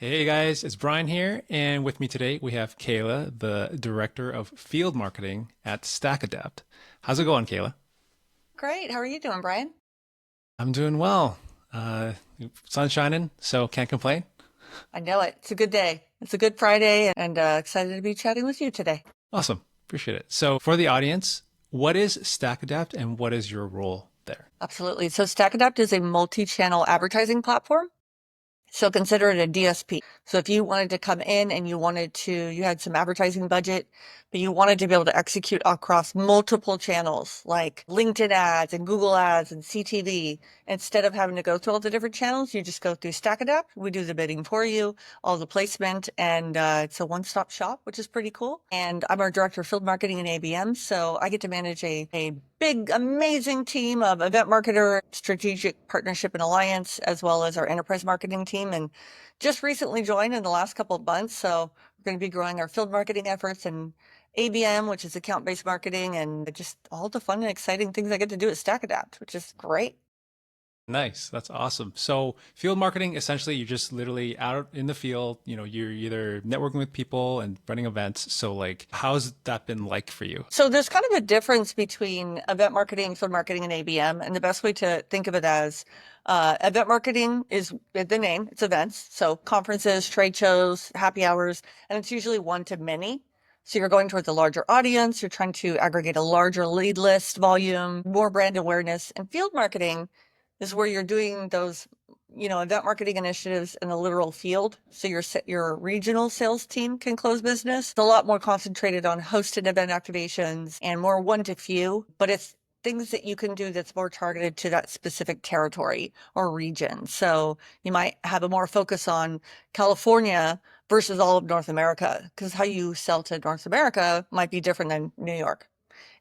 Hey guys, it's Brian here, and with me today we have Kayla, the Director of Field Marketing at StackAdapt. How's it going, Kayla? Great. How are you doing, Brian? I'm doing well. Uh, Sun's shining, so can't complain. I know it. It's a good day. It's a good Friday and excited to be chatting with you today. Awesome, appreciate it. So, for the audience, what is StackAdapt and what is your role there? Absolutely. So StackAdapt is a multi-channel advertising platform. So consider it a DSP. So if you wanted to come in and you had some advertising budget, but you wanted to be able to execute across multiple channels like LinkedIn ads and Google ads and CTV, instead of having to go through all the different channels, you just go through StackAdapt. We do the bidding for you, all the placement, and it's a one-stop shop, which is pretty cool. And I'm our director of field marketing and ABM. So I get to manage a big, amazing team of event marketer, strategic partnership and alliance, as well as our enterprise marketing team. And just recently joined in the last couple of months. So we're going to be growing our field marketing efforts and ABM, which is account-based marketing, and just all the fun and exciting things I get to do at StackAdapt, which is great. Nice, that's awesome. So, field marketing essentially, you're just literally out in the field. You're either networking with people and running events. So, like, how's that been like for you? So there's kind of a difference between event marketing, field marketing, and ABM. And the best way to think of it as event marketing is the name, it's events. So conferences, trade shows, happy hours, and it's usually one to many. So you're going towards a larger audience, you're trying to aggregate a larger lead list volume, more brand awareness. And field marketing is where you're doing those event marketing initiatives in the literal field. So your regional sales team can close business. It's a lot more concentrated on hosted event activations and more one to few, but it's things that you can do that's more targeted to that specific territory or region. So you might have a more focus on California versus all of North America, because how you sell to North America might be different than New York.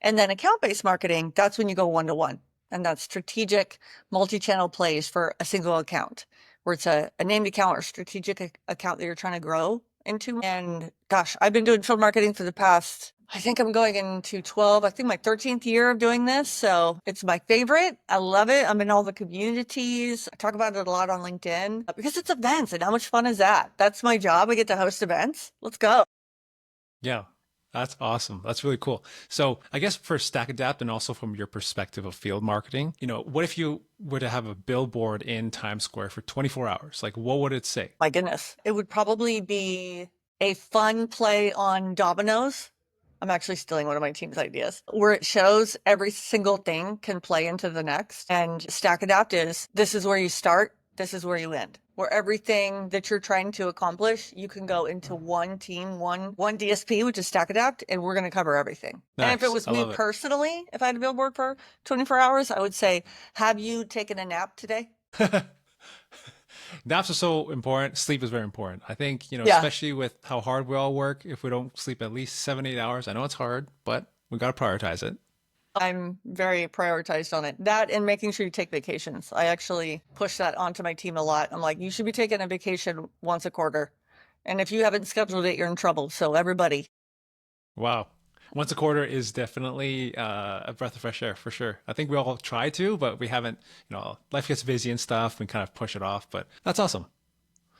And then account-based marketing, that's when you go one-to-one. And that's strategic multi-channel plays for a single account, where it's a named account or strategic account that you're trying to grow into. And gosh, I've been doing field marketing for the past, I think I'm going into I think my 13th year of doing this. So it's my favorite. I love it. I'm in all the communities. I talk about it a lot on LinkedIn because it's events. And how much fun is that? That's my job. I get to host events. Let's go. Yeah, that's awesome. That's really cool. So, I guess for StackAdapt and also from your perspective of field marketing, what if you were to have a billboard in Times Square for 24 hours? Like, what would it say? My goodness. It would probably be a fun play on dominoes. I'm actually stealing one of my team's ideas, where it shows every single thing can play into the next. And StackAdapt is this is where you start, this is where you end. Where everything that you're trying to accomplish, you can go into one team, one DSP, which is StackAdapt, and we're going to cover everything. And if it Nice. was I me love it. personally, if I had a billboard for 24 hours, I would say, have you taken a nap today? Naps are so important. Sleep is very important. I think, Yeah. especially with how hard we all work, if we don't sleep at least 7, 8 hours, I know it's hard, but we got to prioritize it. I'm very prioritized on it. That and making sure you take vacations. I actually push that onto my team a lot. I'm like, you should be taking a vacation once a quarter. And if you haven't scheduled it, you're in trouble. So everybody. Wow. Once a quarter is definitely a breath of fresh air for sure. I think we all try to, but we haven't, life gets busy and stuff. We kind of push it off, but that's awesome.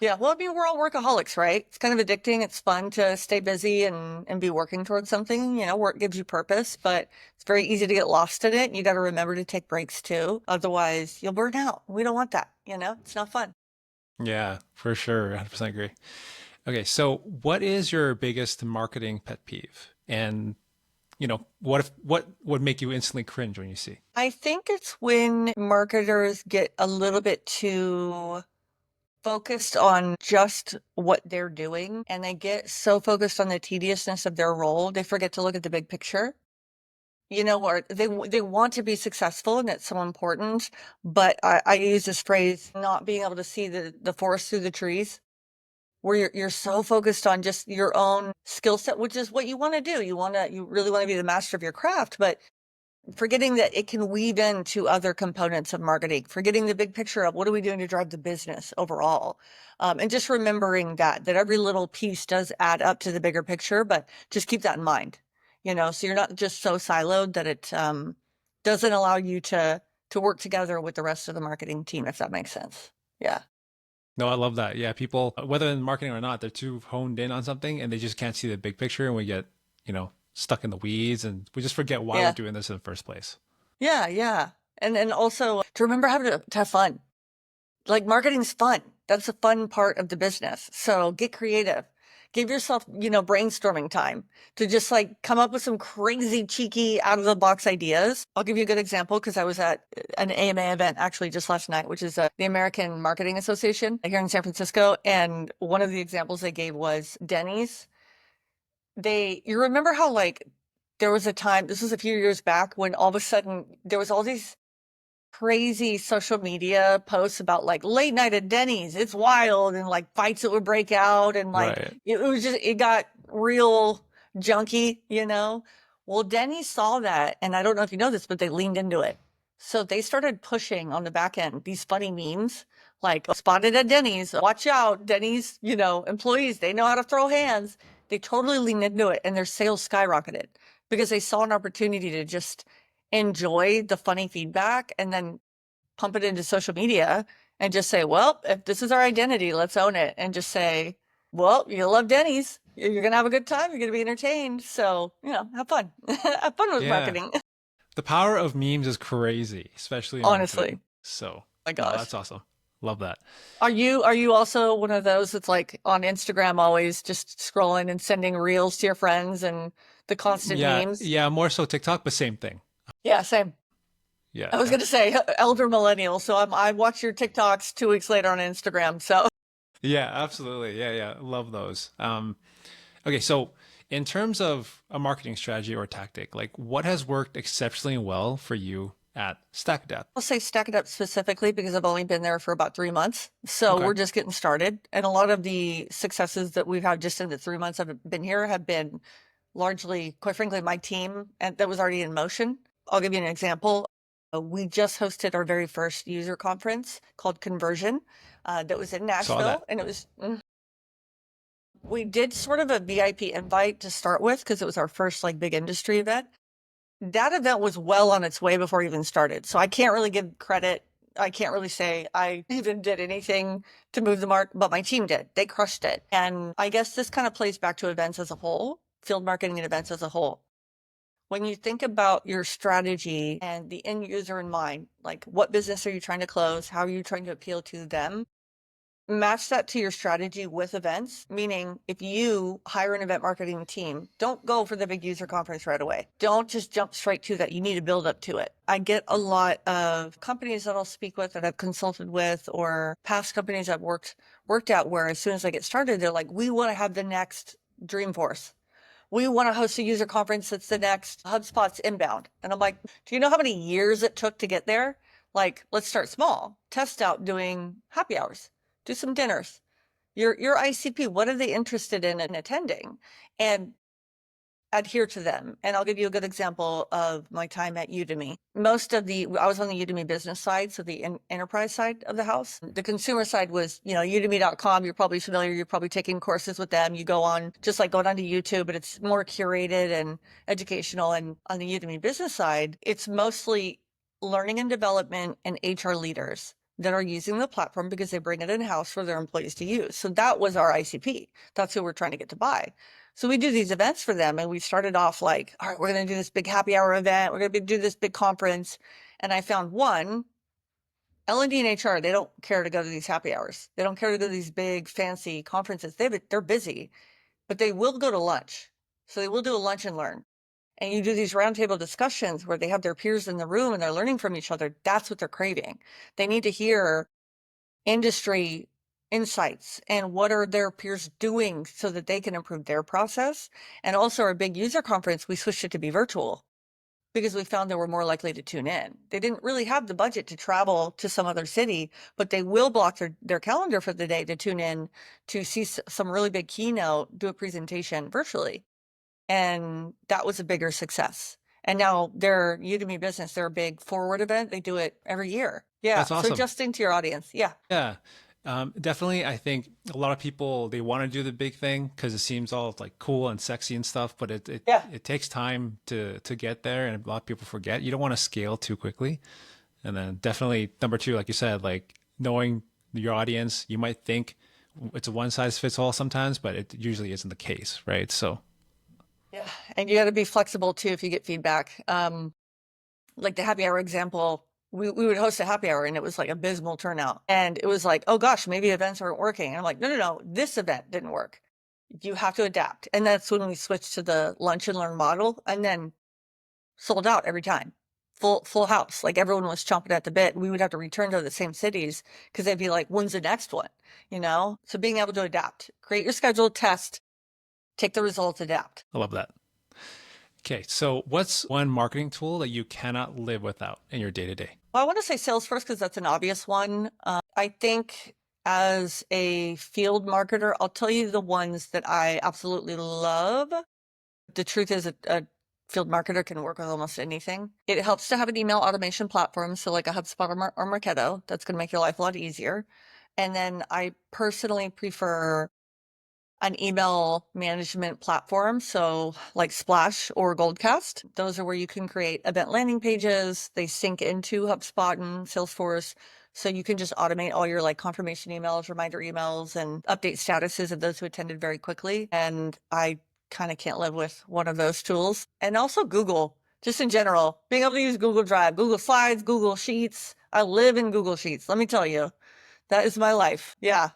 Yeah. Well, I mean, we're all workaholics, right? It's kind of addicting. It's fun to stay busy and be working towards something, work gives you purpose, but it's very easy to get lost in it. You got to remember to take breaks too. Otherwise you'll burn out. We don't want that. It's not fun. Yeah, for sure. 100% agree. Okay, so what is your biggest marketing pet peeve? And, what would make you instantly cringe when you see? I think it's when marketers get a little bit too focused on just what they're doing and they get so focused on the tediousness of their role, they forget to look at the big picture. Or they want to be successful and it's so important. But I use this phrase, not being able to see the forest through the trees, where you're so focused on just your own skill set, which is what you want to do. You really want to be the master of your craft, but forgetting that it can weave into other components of marketing, forgetting the big picture of what are we doing to drive the business overall. And just remembering that every little piece does add up to the bigger picture, but just keep that in mind, so you're not just so siloed that it doesn't allow you to work together with the rest of the marketing team, if that makes sense. Yeah. No, I love that. Yeah, people, whether in marketing or not, they're too honed in on something and they just can't see the big picture, and we get, stuck in the weeds, and we just forget why we're Yeah. doing this in the first place. Yeah. Yeah. And also to remember how to have fun. Like marketing's fun. That's a fun part of the business. So get creative. Give yourself, brainstorming time to just like come up with some crazy, cheeky, out of the box ideas. I'll give you a good example because I was at an AMA event actually just last night, which is the American Marketing Association here in San Francisco. And one of the examples they gave was Denny's. You remember how like there was a time, this was a few years back, when all of a sudden there was all these crazy social media posts about like late night at Denny's. It's wild, and like fights that would break out, and like Right. it got real junky. Well, Denny's saw that, and I don't know if you know this, but they leaned into it. So they started pushing on the back end these funny memes like spotted at Denny's, watch out, Denny's, employees, they know how to throw hands. They totally leaned into it and their sales skyrocketed because they saw an opportunity to just enjoy the funny feedback and then pump it into social media and just say, well, if this is our identity, let's own it. And just say, well, you love Denny's. You're going to have a good time. You're going to be entertained. So, have fun. Have fun with Yeah. marketing. The power of memes is crazy, especially in marketing. Honestly. So, My no, gosh. that's awesome. Love that. Are you also one of those that's like on Instagram always just scrolling and sending reels to your friends and the constant Yeah, memes? yeah, more so TikTok, but same thing. Yeah, same. Yeah. I was gonna say elder millennial, so I watch your TikToks 2 weeks later on Instagram. So Yeah, absolutely. Yeah, yeah. Love those. Okay, so in terms of a marketing strategy or tactic, like what has worked exceptionally well for you at StackAdapt? I'll say StackAdapt specifically because I've only been there for about 3 months. So Okay. we're just getting started. And a lot of the successes that we've had just in the 3 months I've been here have been largely, quite frankly, my team and that was already in motion. I'll give you an example. We just hosted our very first user conference called Conversion that was in Saw that. Nashville. And we did sort of a VIP invite to start with because it was our first like big industry event. That event was well on its way before it even started. So I can't really give credit. I can't really say I even did anything to move the mark, but my team did. They crushed it. And I guess this kind of plays back to events as a whole, field marketing and events as a whole. When you think about your strategy and the end user in mind, like what business are you trying to close? How are you trying to appeal to them? Match that to your strategy with events, meaning if you hire an event marketing team, don't go for the big user conference right away. Don't just jump straight to that. You need to build up to it. I get a lot of companies that I'll speak with that I've consulted with or past companies I've worked at where as soon as I get started, they're like, we want to have the next Dreamforce. We want to host a user conference that's the next HubSpot's inbound. And I'm like, do you know how many years it took to get there? Like, let's start small. Test out doing happy hours. Do some dinners. Your ICP, what are they interested in attending? And adhere to them. And I'll give you a good example of my time at Udemy. I was on the Udemy business side, so the enterprise side of the house. The consumer side was, udemy.com. You're probably familiar. You're probably taking courses with them. You go on, just like going onto YouTube, but it's more curated and educational. And on the Udemy business side, it's mostly learning and development and HR leaders that are using the platform because they bring it in-house for their employees to use. So that was our ICP. That's who we're trying to get to buy. So we do these events for them and we started off like, all right, we're going to do this big happy hour event. We're going to do this big conference. And I found one, L&D and HR, they don't care to go to these happy hours. They don't care to go to these big fancy conferences. They're busy, but they will go to lunch. So they will do a lunch and learn. And you do these roundtable discussions where they have their peers in the room and they're learning from each other. That's what they're craving. They need to hear industry insights and what are their peers doing so that they can improve their process. And also our big user conference, we switched it to be virtual because we found they were more likely to tune in. They didn't really have the budget to travel to some other city, but they will block their calendar for the day to tune in to see some really big keynote, do a presentation virtually. And that was a bigger success. And now their Udemy business, they're a big forward event. They do it every year. Yeah. That's So awesome. adjusting to your audience. Yeah. Yeah. Definitely. I think a lot of people, they want to do the big thing because it seems all like cool and sexy and stuff, but Yeah. it takes time to get there. And a lot of people forget. You don't want to scale too quickly. And then definitely number two, like you said, like knowing your audience. You might think it's a one size fits all sometimes, but it usually isn't the case, right? So, Yeah. And you got to be flexible too if you get feedback. Like the happy hour example, we would host a happy hour and it was like abysmal turnout. And it was like, oh gosh, maybe events aren't working. And I'm like, no, this event didn't work. You have to adapt. And that's when we switched to the lunch and learn model, and then sold out every time. Full house. Like everyone was chomping at the bit. We would have to return to the same cities because they'd be like, when's the next one? You know? So being able to adapt, create your schedule, test, take the results, adapt. I love that. Okay, so what's one marketing tool that you cannot live without in your day to day? Well, I want to say Salesforce because that's an obvious one. I think as a field marketer, I'll tell you the ones that I absolutely love. The truth is, a field marketer can work with almost anything. It helps to have an email automation platform, so like a HubSpot or Marketo. That's going to make your life a lot easier. And then I personally prefer an email management platform, so like Splash or Goldcast. Those are where you can create event landing pages. They sync into HubSpot and Salesforce, so you can just automate all your like confirmation emails, reminder emails, and update statuses of those who attended very quickly. And I kind of can't live with one of those tools. And also Google, just in general, being able to use Google Drive, Google Slides, Google Sheets. I live in Google Sheets. Let me tell you, that is my life. Yeah.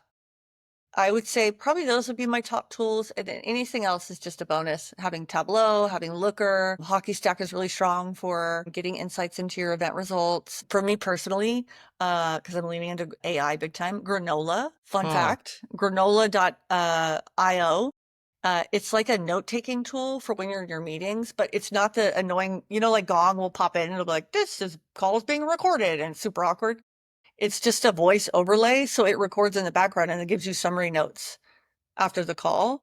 I would say probably those would be my top tools, and then anything else is just a bonus. Having Tableau, having Looker, Hockey Stack is really strong for getting insights into your event results. For me personally, because I'm leaning into AI big time, Granola, fun Huh. fact, granola.io. It's like a note-taking tool for when you're in your meetings, but it's not the annoying, like Gong will pop in and it'll be like, this call is being recorded, and it's super awkward. It's just a voice overlay, so it records in the background and it gives you summary notes after the call.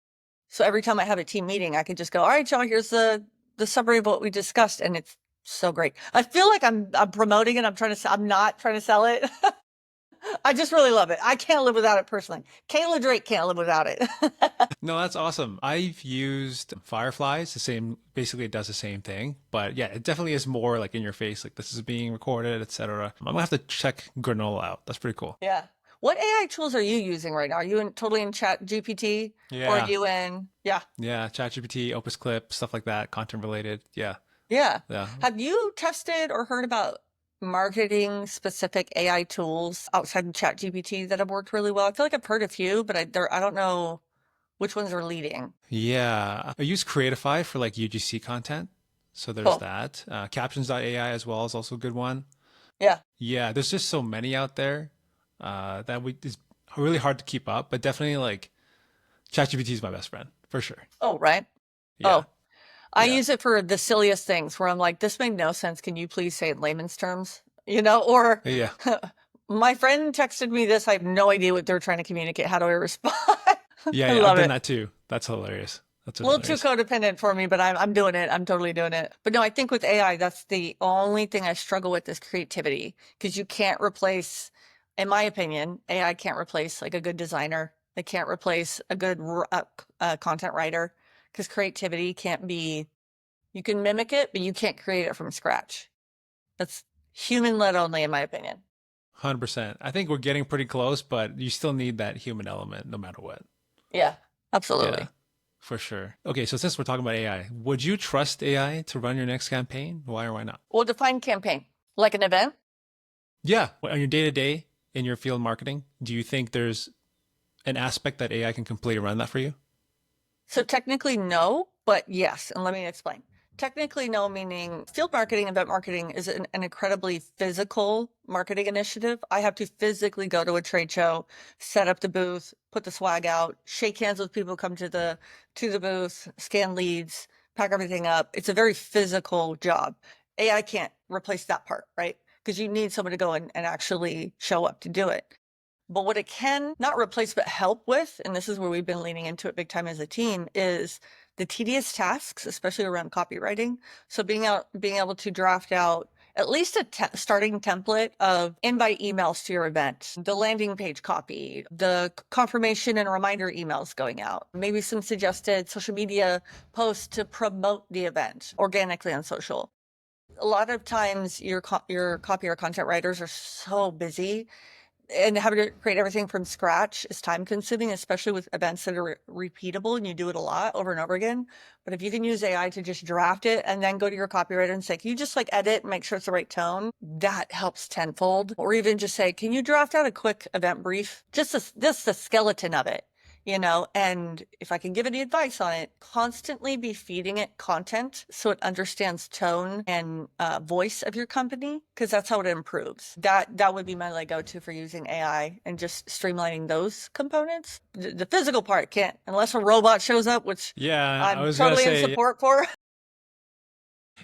So every time I have a team meeting, I can just go, all right, y'all, here's the summary of what we discussed, and it's so great. I feel like I'm promoting it. I'm not trying to sell it. I just really love it. I can't live without it personally. Kayla Drake can't live without it. No, that's awesome. I've used Fireflies, the same, basically it does the same thing, but yeah, it definitely is more like in your face, like this is being recorded, etc. I'm gonna have to check Granola out. That's pretty cool. Yeah. What AI tools are you using right now? Are you totally in Chat GPT, or are Yeah, you in, yeah. yeah, ChatGPT, Opus Clip, stuff like that, content related. Yeah, Yeah. yeah. Have you tested or heard about marketing specific AI tools outside of ChatGPT that have worked really well? I feel like I've heard a few, but I don't know which ones are leading. Yeah, I use Creatify for like UGC content. So there's Cool. that. Captions.ai as well is also a good one. Yeah. Yeah, there's just so many out there it's really hard to keep up, but definitely like ChatGPT is my best friend for sure. Oh, right. Yeah, Oh, I yeah, use it for the silliest things where I'm like, this made no sense. Can you please say it in layman's terms? Or yeah, my friend texted me this. I have no idea what they're trying to communicate. How do I respond? yeah, I yeah. I've love done it. that too. That's hilarious. That's A little too hilarious. codependent for me, but I'm doing it. I'm totally doing it. But no, I think with AI, that's the only thing I struggle with is creativity, because you can't replace, in my opinion, AI can't replace like a good designer. They can't replace a good content writer, because creativity can't be, you can mimic it, but you can't create it from scratch. That's human led only, in my opinion. 100%. I think we're getting pretty close, but you still need that human element no matter what. Yeah, Yeah, absolutely. for sure. Okay, so since we're talking about AI, would you trust AI to run your next campaign? Why or why not? Well, define campaign like an event. Yeah, on your day to day in your field marketing, do you think there's an aspect that AI can completely run that for you? So technically no, but yes. And let me explain. Technically no, meaning field marketing, event marketing is an incredibly physical marketing initiative. I have to physically go to a trade show, set up the booth, put the swag out, shake hands with people, come to the booth, scan leads, pack everything up. It's a very physical job. AI can't replace that part, right? Because you need someone to go and actually show up to do it. But what it can not replace, but help with, and this is where we've been leaning into it big time as a team, is the tedious tasks, especially around copywriting. So being able to draft out at least a starting template of invite emails to your event, the landing page copy, the confirmation and reminder emails going out, maybe some suggested social media posts to promote the event organically on social. A lot of times your copy or content writers are so busy And having to create everything from scratch is time consuming, especially with events that are repeatable and you do it a lot over and over again. But if you can use AI to just draft it and then go to your copywriter and say, can you just like edit and make sure it's the right tone? That helps tenfold. Or even just say, can you draft out a quick event brief? Just the skeleton of it. And if I can give any advice on it, constantly be feeding it content so it understands tone and voice of your company, because that's how it improves. That would be my like go-to for using AI and just streamlining those components. The physical part can't, unless a robot shows up, which Yeah, I I'm was gonna totally in say, support for.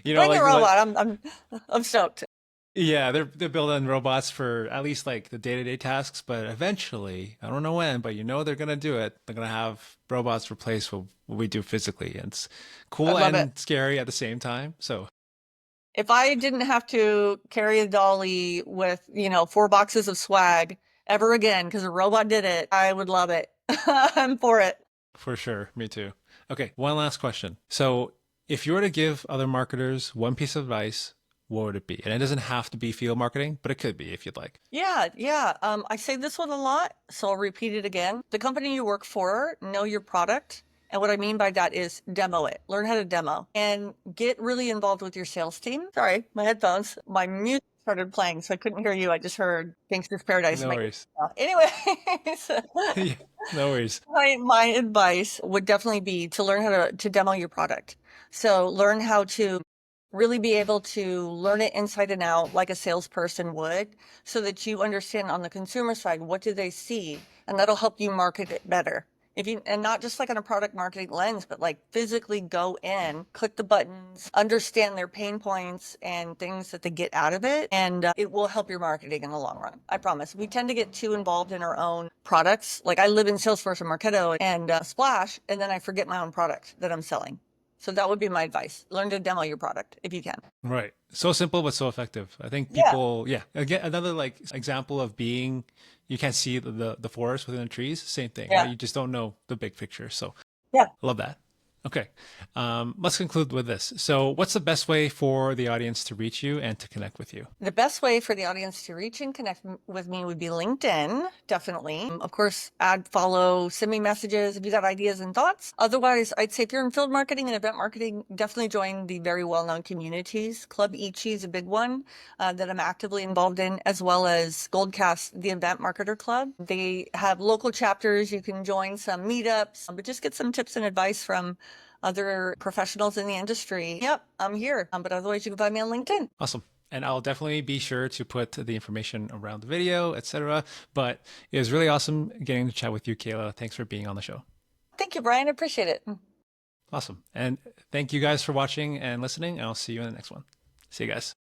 Bring a like what? robot. I'm stoked. Yeah, they're building robots for at least like the day-to-day tasks, but eventually, I don't know when, but they're gonna do it. They're gonna have robots replace what we do physically. And it's I cool love it. and scary at the same time. So If I didn't have to carry a dolly with, 4 boxes of swag ever again because a robot did it, I would love it. I'm for it. for sure, me too. Okay, one last question. So if you were to give other marketers one piece of advice, what would it be? And it doesn't have to be field marketing, but it could be if you'd like. Yeah, yeah. I say this one a lot, so I'll repeat it again. The company you work for, know your product. And what I mean by that is demo it. Learn how to demo and get really involved with your sales team. Sorry, my headphones. My music started playing, so I couldn't hear you. I just heard Gangsta's Paradise. No worries. Anyways, Yeah, no worries. my advice would definitely be to learn how to demo your product. So learn how to really be able to learn it inside and out like a salesperson would, so that you understand on the consumer side, what do they see? And that'll help you market it better. And not just like on a product marketing lens, but like physically go in, click the buttons, understand their pain points and things that they get out of it. And it will help your marketing in the long run. I promise. We tend to get too involved in our own products. Like I live in Salesforce and Marketo and Splash, and then I forget my own product that I'm selling. So that would be my advice. Learn to demo your product if you can. Right. So simple but so effective. I think Yeah. people, yeah. Again, another like example of being you can't see the forest within the trees. Same thing, right? Yeah. You just don't know the big picture. So Yeah. I love that. Okay. Let's conclude with this. So what's the best way for the audience to reach you and to connect with you? The best way for the audience to reach and connect with me would be LinkedIn, definitely. Of course, add, follow, send me messages if you got ideas and thoughts. Otherwise, I'd say if you're in field marketing and event marketing, definitely join the very well-known communities. Club Ichi is a big one that I'm actively involved in, as well as Goldcast, the Event Marketer Club. They have local chapters. You can join some meetups, but just get some tips and advice from other professionals in the industry. Yep, I'm here. But otherwise, you can find me on LinkedIn. Awesome. And I'll definitely be sure to put the information around the video, etc. But it was really awesome getting to chat with you, Kayla. Thanks for being on the show. Thank you, Brian. I appreciate it. Awesome. And thank you guys for watching and listening. And I'll see you in the next one. See you guys.